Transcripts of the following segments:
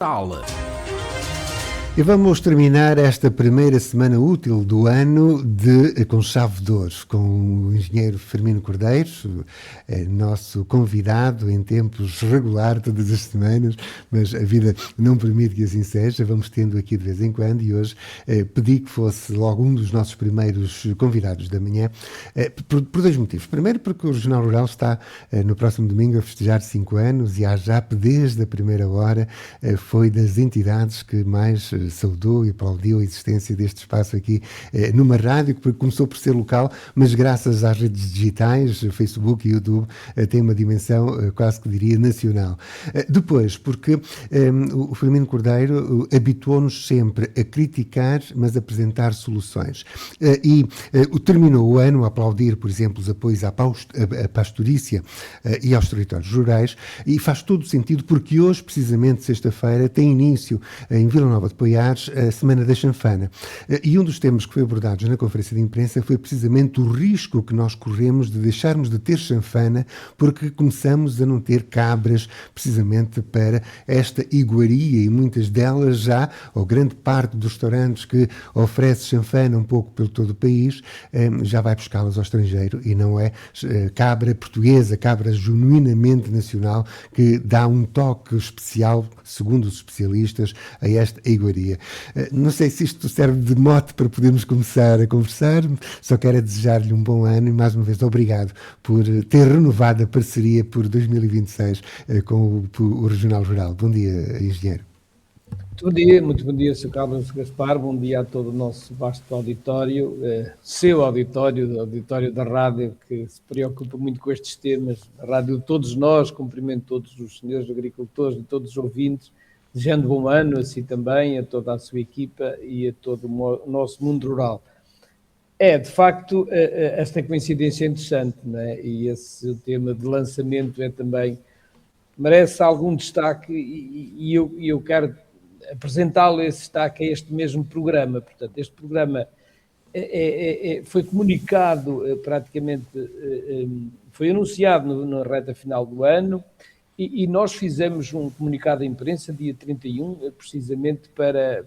Tal. E vamos terminar esta primeira semana útil do ano com chave de ouro, com o engenheiro Firmino Cordeiro, nosso convidado em tempos regular, todas as semanas, mas a vida não permite que assim seja, vamos tendo aqui de vez em quando, e hoje pedi que fosse logo um dos nossos primeiros convidados da manhã, por dois motivos. Primeiro, porque o Regional Rural está no próximo domingo a festejar 5 anos, e a AJAP, desde a primeira hora, foi das entidades que mais saudou e aplaudiu a existência deste espaço aqui numa rádio que começou por ser local, mas graças às redes digitais, Facebook e YouTube, tem uma dimensão quase que diria nacional. Depois, porque o Firmino Cordeiro habituou-nos sempre a criticar, mas a apresentar soluções. E terminou o ano a aplaudir, por exemplo, os apoios à pastorícia e aos territórios rurais, e faz todo o sentido porque hoje, precisamente sexta-feira, tem início em Vila Nova de Poiares a Semana da Chanfana. E um dos temas que foi abordado na conferência de imprensa foi precisamente o risco que nós corremos de deixarmos de ter chanfana porque começamos a não ter cabras precisamente para esta iguaria, e muitas delas já, ou grande parte dos restaurantes que oferece chanfana um pouco pelo todo o país, já vai buscá-las ao estrangeiro, e não é cabra portuguesa, cabra genuinamente nacional, que dá um toque especial, segundo os especialistas, a esta iguaria. Não sei se isto serve de mote para podermos começar a conversar, só quero desejar-lhe um bom ano e mais uma vez obrigado por ter renovado a parceria por 2026 com o Regional Rural. Bom dia, engenheiro. Muito bom dia, Sr. Carlos Gaspar, bom dia a todo o nosso vasto auditório, seu auditório, o auditório da rádio, que se preocupa muito com estes temas, a rádio de todos nós. Cumprimento todos os senhores agricultores e todos os ouvintes, desejando bom ano, assim também, a toda a sua equipa e a todo o nosso mundo rural. De facto, esta coincidência é interessante, não é? E esse tema de lançamento também merece algum destaque, e eu quero apresentá-lo, esse destaque, a este mesmo programa. Portanto, este programa foi comunicado praticamente, foi anunciado na reta final do ano, e nós fizemos um comunicado à imprensa dia 31, precisamente para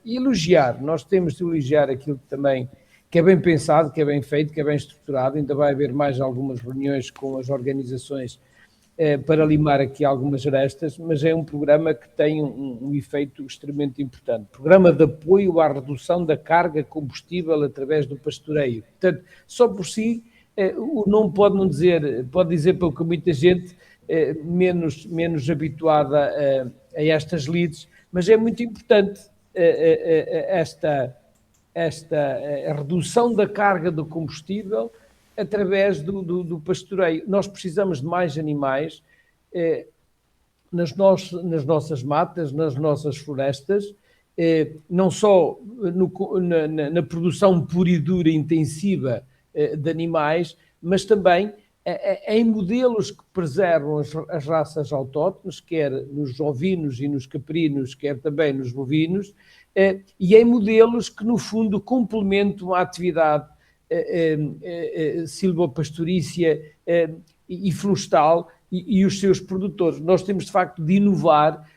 elogiar. Nós temos de elogiar aquilo que é bem pensado, que é bem feito, que é bem estruturado. Ainda vai haver mais algumas reuniões com as organizações para limar aqui algumas arestas, mas é um programa que tem um efeito extremamente importante. Programa de apoio à redução da carga combustível através do pastoreio. Portanto, só por si, o nome pode dizer para muita gente menos habituada a estas lides, mas é muito importante esta redução da carga do combustível através do pastoreio. Nós precisamos de mais animais nas nossas matas, nas nossas florestas, não só na produção pura e dura intensiva de animais, mas também em modelos que preservam as raças autóctones, quer nos ovinos e nos caprinos, quer também nos bovinos, e em modelos que, no fundo, complementam a atividade silvopastorícia e florestal e os seus produtores. Nós temos, de facto, de inovar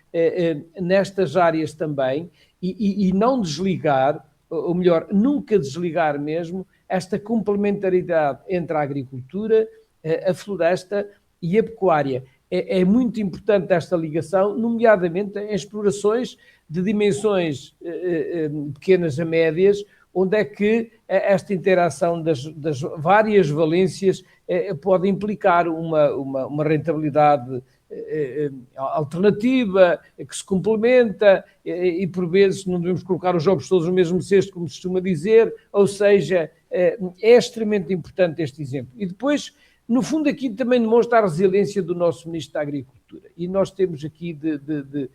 nestas áreas também e não desligar, ou melhor, nunca desligar mesmo, esta complementaridade entre a agricultura, a floresta e a pecuária. É muito importante esta ligação, nomeadamente em explorações de dimensões pequenas a médias, onde é que esta interação das várias valências pode implicar uma rentabilidade alternativa, que se complementa, e por vezes não devemos colocar os ovos todos no mesmo cesto, como se costuma dizer, ou seja, é extremamente importante este exemplo. E depois, no fundo, aqui também demonstra a resiliência do nosso Ministro da Agricultura, e nós temos aqui de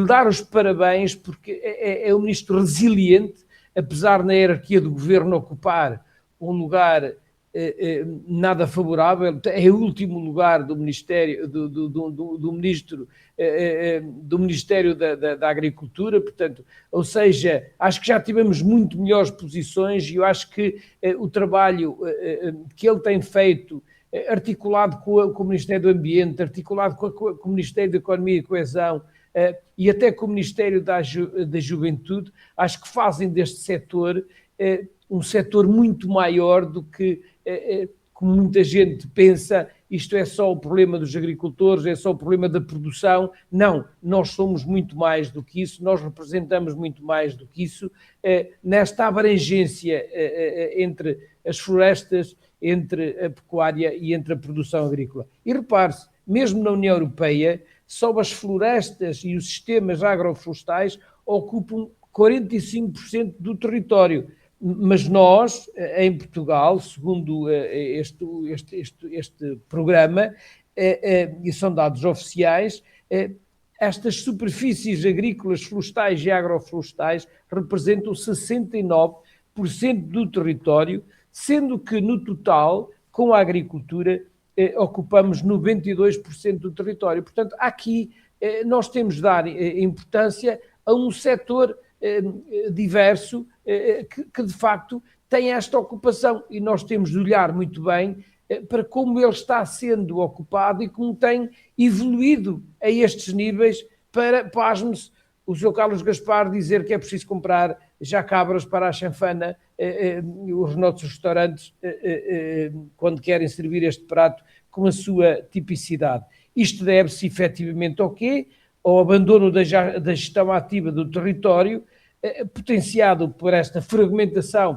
dar os parabéns, porque é um ministro resiliente, apesar na hierarquia do governo ocupar um lugar nada favorável, é o último lugar do Ministério do Ministério da Agricultura, portanto, ou seja, acho que já tivemos muito melhores posições, e eu acho que o trabalho que ele tem feito articulado com o Ministério do Ambiente, articulado com o Ministério da Economia e Coesão, e até com o Ministério da Juventude, acho que fazem deste setor um setor muito maior do que, como muita gente pensa, isto é só o problema dos agricultores, é só o problema da produção. Não, nós somos muito mais do que isso, nós representamos muito mais do que isso, nesta abrangência entre as florestas, entre a pecuária e entre a produção agrícola. E repare-se, mesmo na União Europeia, só as florestas e os sistemas agroflorestais ocupam 45% do território. Mas nós, em Portugal, segundo este programa, e são dados oficiais, estas superfícies agrícolas, florestais e agroflorestais representam 69% do território, sendo que no total, com a agricultura, ocupamos 92% do território. Portanto, aqui nós temos de dar importância a um setor diverso que de facto tem esta ocupação, e nós temos de olhar muito bem para como ele está sendo ocupado e como tem evoluído a estes níveis para, pasme-se, o Sr. Carlos Gaspar dizer que é preciso comprar já cabras para a chanfana, os nossos restaurantes, quando querem servir este prato com a sua tipicidade. Isto deve-se efetivamente ao quê? Ao abandono da gestão ativa do território, potenciado por esta fragmentação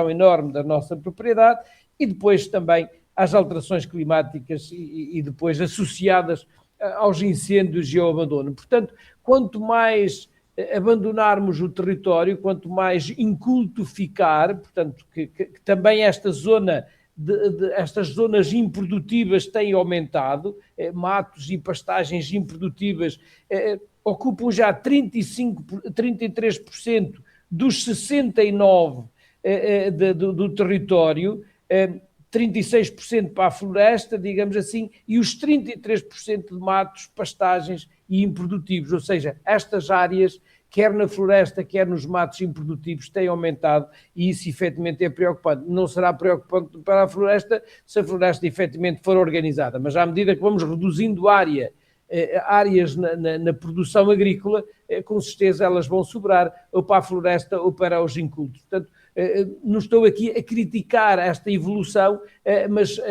enorme da nossa propriedade, e depois também às alterações climáticas e depois associadas aos incêndios e ao abandono. Portanto, quanto mais abandonarmos o território, quanto mais inculto ficar, portanto, que também esta zona estas zonas improdutivas têm aumentado, matos e pastagens improdutivas ocupam já 33% dos 69% do território, 36% para a floresta, digamos assim, e os 33% de matos, pastagens e improdutivos, ou seja, estas áreas, quer na floresta, quer nos matos improdutivos, têm aumentado, e isso efetivamente é preocupante. Não será preocupante para a floresta se a floresta efetivamente for organizada, mas à medida que vamos reduzindo áreas na produção agrícola, com certeza elas vão sobrar ou para a floresta ou para os incultos. Portanto, não estou aqui a criticar esta evolução, mas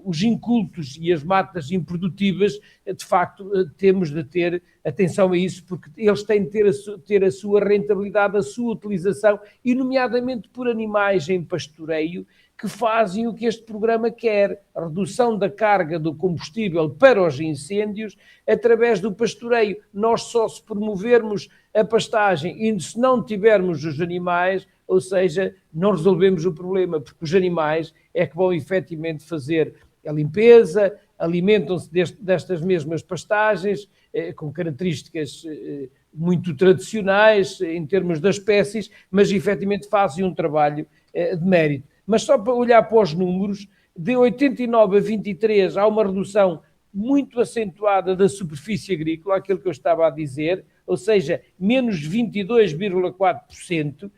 os incultos e as matas improdutivas, de facto, temos de ter atenção a isso, porque eles têm de ter a sua rentabilidade, a sua utilização, e nomeadamente por animais em pastoreio, que fazem o que este programa quer, a redução da carga do combustível para os incêndios através do pastoreio. Nós só se promovermos a pastagem e se não tivermos os animais, ou seja, não resolvemos o problema, porque os animais é que vão efetivamente fazer a limpeza, alimentam-se destas mesmas pastagens, com características muito tradicionais em termos das espécies, mas efetivamente fazem um trabalho de mérito. Mas só para olhar para os números, de 89 a 23 há uma redução muito acentuada da superfície agrícola, aquilo que eu estava a dizer, ou seja, menos 22,4%,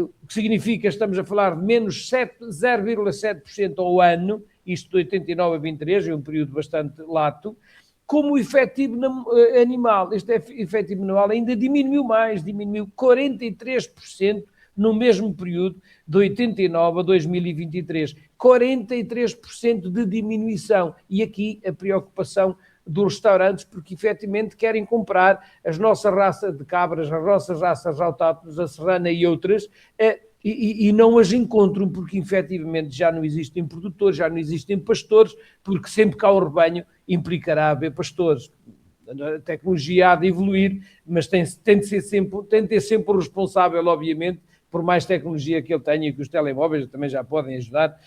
o que significa que estamos a falar de menos 0,7% ao ano, isto de 89 a 23, é um período bastante lato. Como o efetivo animal, este efetivo animal ainda diminuiu mais, diminuiu 43%, no mesmo período, de 89 a 2023. 43% de diminuição. E aqui a preocupação dos restaurantes, porque efetivamente querem comprar as nossas raças de cabras, as nossas raças autóctones, a serrana e outras, e não as encontram, porque efetivamente já não existem produtores, já não existem pastores, porque sempre que há um rebanho implicará haver pastores. A tecnologia há de evoluir, mas tem de ter sempre o responsável, obviamente, por mais tecnologia que ele tenha, e que os telemóveis também já podem ajudar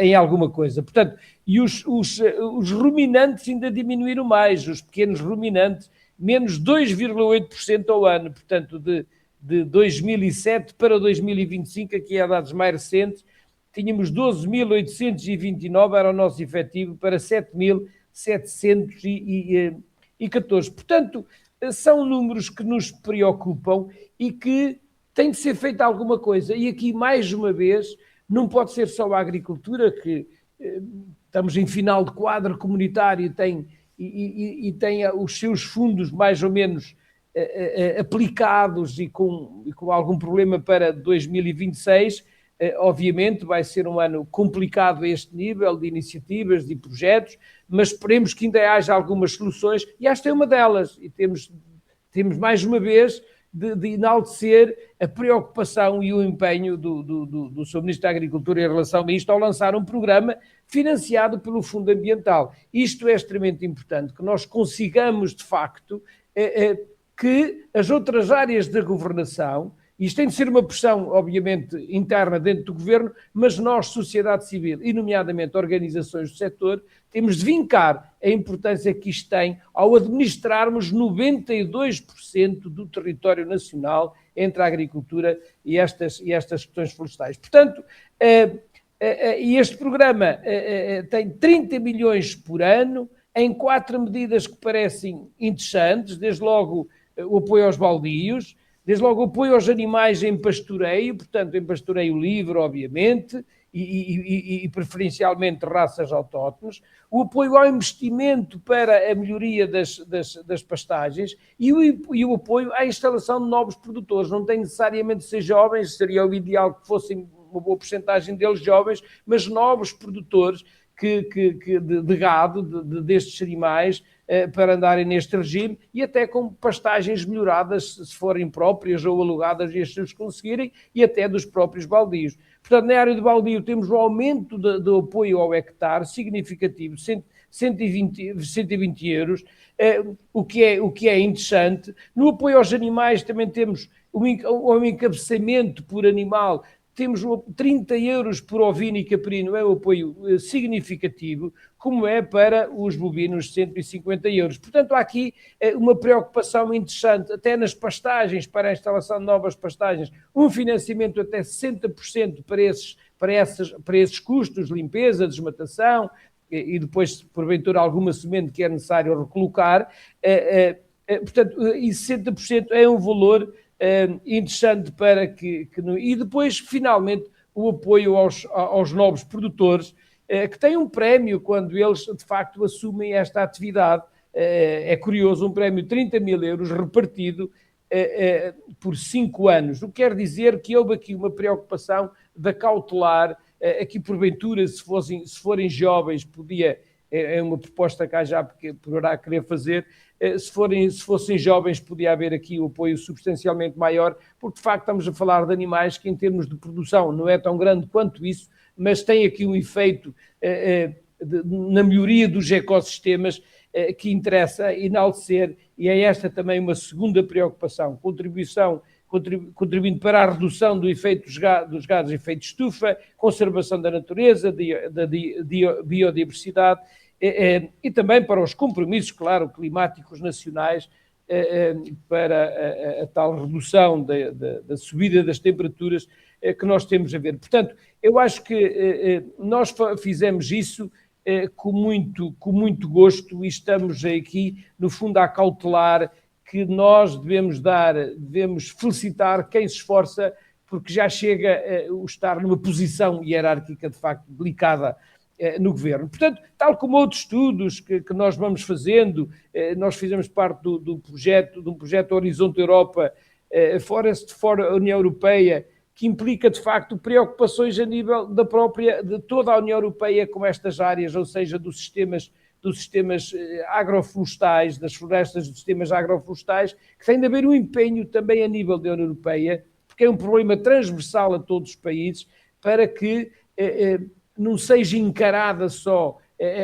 em alguma coisa. Portanto, e os ruminantes ainda diminuíram mais, os pequenos ruminantes, menos 2,8% ao ano, portanto, de 2007 para 2025, aqui há dados mais recentes, tínhamos 12.829, era o nosso efetivo, para 7.714. Portanto, são números que nos preocupam e que tem de ser feita alguma coisa. E aqui, mais uma vez, não pode ser só a agricultura, que estamos em final de quadro comunitário e tem os seus fundos mais ou menos aplicados e com algum problema para 2026, obviamente vai ser um ano complicado a este nível de iniciativas, de projetos, mas esperemos que ainda haja algumas soluções, e esta é uma delas, e temos mais uma vez de enaltecer a preocupação e o empenho do Sr. Ministro da Agricultura em relação a isto, ao lançar um programa financiado pelo Fundo Ambiental. Isto é extremamente importante, que nós consigamos, de facto, que as outras áreas da governação, isto tem de ser uma pressão, obviamente, interna dentro do governo, mas nós, sociedade civil, e nomeadamente organizações do setor, temos de vincar a importância que isto tem ao administrarmos 92% do território nacional entre a agricultura e estas questões florestais. Portanto, este programa tem 30 milhões por ano, em 4 medidas que parecem interessantes, desde logo o apoio aos baldios, desde logo o apoio aos animais em pastoreio, portanto em pastoreio livre, obviamente, e preferencialmente raças autóctones, o apoio ao investimento para a melhoria das pastagens e o apoio à instalação de novos produtores. Não tem necessariamente de ser jovens, seria o ideal que fossem uma boa porcentagem deles jovens, mas novos produtores de gado, destes animais, para andarem neste regime, e até com pastagens melhoradas, se forem próprias ou alugadas, e as se conseguirem, e até dos próprios baldios. Portanto, na área de baldio temos um aumento do apoio ao hectare significativo, 120 euros, o que é interessante. No apoio aos animais também temos o encabeçamento por animal, temos 30 euros por ovino e caprino, é um apoio significativo, como é para os bovinos 150 euros. Portanto, há aqui uma preocupação interessante, até nas pastagens, para a instalação de novas pastagens, um financiamento até 60% para esses custos, limpeza, desmatação, e depois, porventura, alguma semente que é necessário recolocar. Portanto, e 60% é um valor interessante para que... E depois, finalmente, o apoio aos novos produtores, que têm um prémio quando eles, de facto, assumem esta atividade. É curioso, um prémio de 30 mil euros repartido por 5 anos. O que quer dizer que houve aqui uma preocupação de acautelar, aqui porventura, se forem jovens, é uma proposta que já poderá querer fazer, se fossem jovens podia haver aqui um apoio substancialmente maior, porque de facto estamos a falar de animais que em termos de produção não é tão grande quanto isso, mas tem aqui um efeito na melhoria dos ecossistemas que interessa enaltecer, e é esta também uma segunda preocupação, contribuindo para a redução do efeito dos gases de efeito de estufa, conservação da natureza, da biodiversidade, e também para os compromissos, claro, climáticos nacionais, para a tal redução da subida das temperaturas que nós temos a ver. Portanto, eu acho que nós fizemos isso com muito gosto, e estamos aqui, no fundo, a cautelar que nós devemos felicitar quem se esforça, porque já chega a estar numa posição hierárquica, de facto, delicada no governo. Portanto, tal como outros estudos que nós vamos fazendo, nós fizemos parte de um projeto Horizonte Europa, Forest for a União Europeia, que implica, de facto, preocupações a nível de toda a União Europeia com estas áreas, ou seja, dos sistemas agroflorestais, das florestas, dos sistemas agroflorestais, que tem de haver um empenho também a nível da União Europeia, porque é um problema transversal a todos os países, para que não seja encarada só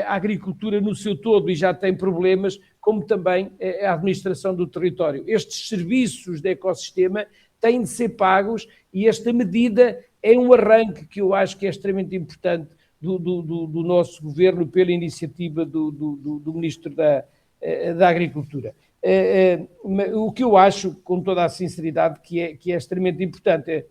a agricultura no seu todo e já tem problemas, como também a administração do território. Estes serviços de ecossistema têm de ser pagos, e esta medida é um arranque que eu acho que é extremamente importante do nosso governo, pela iniciativa do Ministro da Agricultura. O que eu acho, com toda a sinceridade, que é extremamente importante,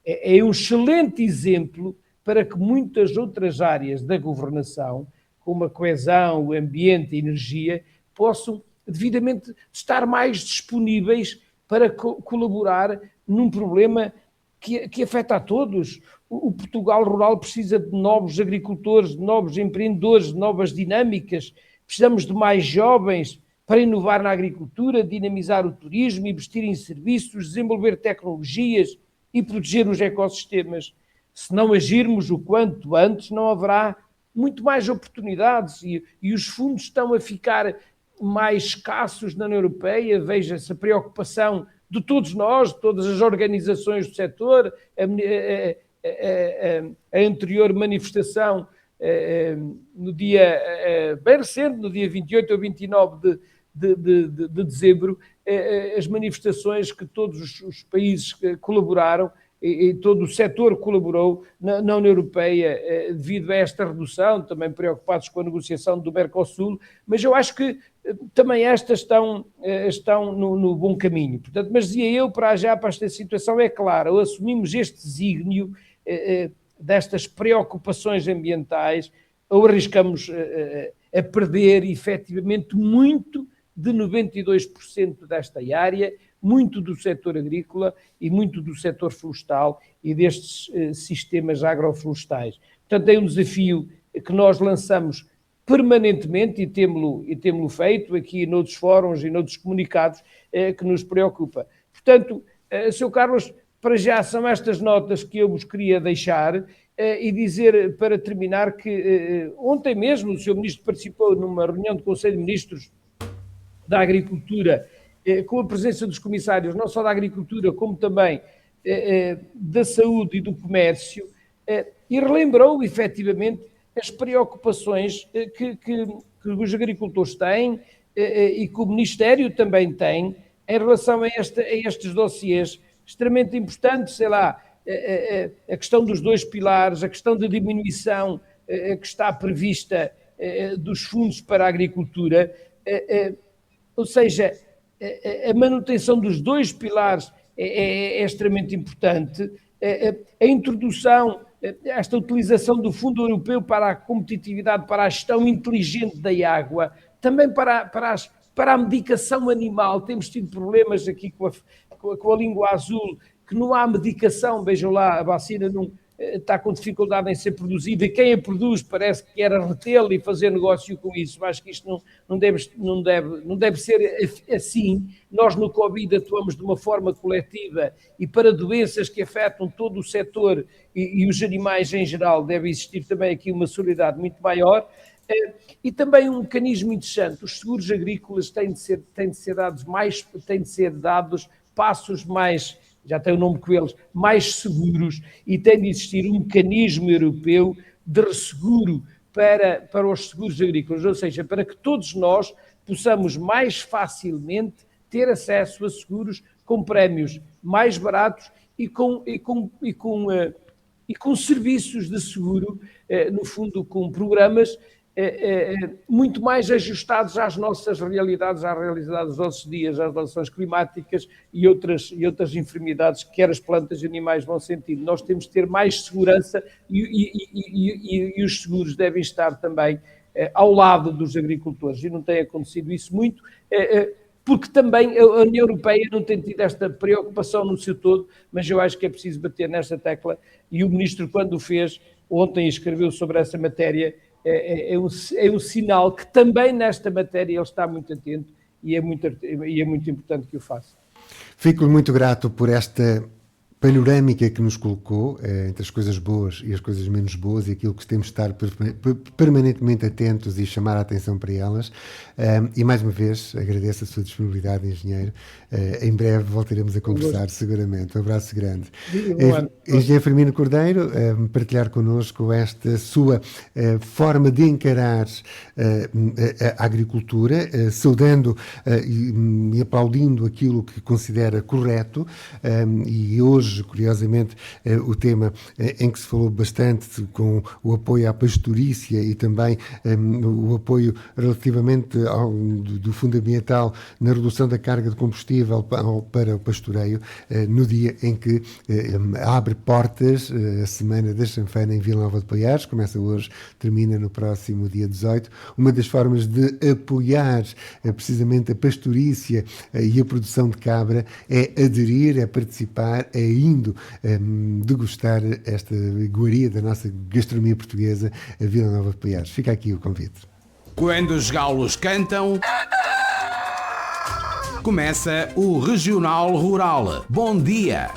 é um excelente exemplo para que muitas outras áreas da governação, como a coesão, o ambiente, a energia, possam devidamente estar mais disponíveis para colaborar num problema que afeta a todos. O Portugal rural precisa de novos agricultores, de novos empreendedores, de novas dinâmicas. Precisamos de mais jovens para inovar na agricultura, dinamizar o turismo, investir em serviços, desenvolver tecnologias e proteger os ecossistemas. Se não agirmos o quanto antes, não haverá muito mais oportunidades e os fundos estão a ficar mais escassos na União Europeia. Veja-se a preocupação de todos nós, de todas as organizações do setor, a anterior manifestação no dia bem recente, no dia 28 ou 29 de dezembro, as manifestações que todos os países colaboraram e todo o setor colaborou na União Europeia devido a esta redução, também preocupados com a negociação do Mercosul, mas eu acho que também estas estão no bom caminho. Portanto, mas dizia eu, para esta situação é claro, assumimos este desígnio destas preocupações ambientais, ou arriscamos a perder efetivamente muito de 92% desta área, muito do setor agrícola e muito do setor florestal e destes sistemas agroflorestais. Portanto, é um desafio que nós lançamos permanentemente e temo-lo feito aqui noutros fóruns e noutros comunicados que nos preocupa. Portanto, Sr. Carlos, para já são estas notas que eu vos queria deixar e dizer, para terminar, que ontem mesmo o Sr. Ministro participou numa reunião do Conselho de Ministros da Agricultura, com a presença dos comissários, não só da Agricultura, como também da Saúde e do Comércio, e relembrou, efetivamente, as preocupações que os agricultores têm e que o Ministério também tem em relação a estes dossiês extremamente importantes, sei lá, a questão dos 2 pilares, a questão da diminuição que está prevista dos fundos para a agricultura, ou seja, a manutenção dos 2 pilares é extremamente importante, a introdução, esta utilização do Fundo Europeu para a competitividade, para a gestão inteligente da água, também para a medicação animal. Temos tido problemas aqui com a língua azul, que não há medicação, vejam lá, a vacina não está com dificuldade em ser produzida, e quem a produz parece que quer retê-la e fazer negócio com isso. Acho que isto não deve ser assim. Nós no Covid atuamos de uma forma coletiva e para doenças que afetam todo o setor e os animais em geral deve existir também aqui uma solidariedade muito maior. E também um mecanismo interessante, os seguros agrícolas têm de ser dados passos mais, já tem o nome com eles, mais seguros, e tem de existir um mecanismo europeu de resseguro para os seguros agrícolas, ou seja, para que todos nós possamos mais facilmente ter acesso a seguros com prémios mais baratos e com serviços de seguro, no fundo com programas muito mais ajustados às nossas realidades, às realidades dos nossos dias, às relações climáticas e outras enfermidades que quer as plantas e animais vão sentir. Nós temos de ter mais segurança e os seguros devem estar também ao lado dos agricultores, e não tem acontecido isso muito, porque também a União Europeia não tem tido esta preocupação no seu todo, mas eu acho que é preciso bater nesta tecla, e o Ministro, quando o fez, ontem escreveu sobre essa matéria, é um sinal que também nesta matéria ele está muito atento e é muito importante que o faça. Fico muito grato por esta panorâmica que nos colocou entre as coisas boas e as coisas menos boas e aquilo que temos de estar permanentemente atentos e chamar a atenção para elas. E mais uma vez agradeço a sua disponibilidade, engenheiro. Em breve voltaremos a conversar, seguramente. Um abraço grande. Engenheiro Firmino Cordeiro, partilhar connosco esta sua forma de encarar a agricultura, saudando e aplaudindo aquilo que considera correto, e hoje, curiosamente, o tema em que se falou bastante com o apoio à pastorícia e também o apoio relativamente do Fundo Ambiental na redução da carga de combustível para o pastoreio, no dia em que abre portas a Semana da Chanfana em Vila Nova de Paiares, começa hoje, termina no próximo dia 18. Uma das formas de apoiar precisamente a pastorícia e a produção de cabra é aderir, é participar, é indo degustar esta iguaria da nossa gastronomia portuguesa, a Vila Nova de Paiares. Fica aqui o convite. Quando os galos cantam, começa o Regional Rural. Bom dia!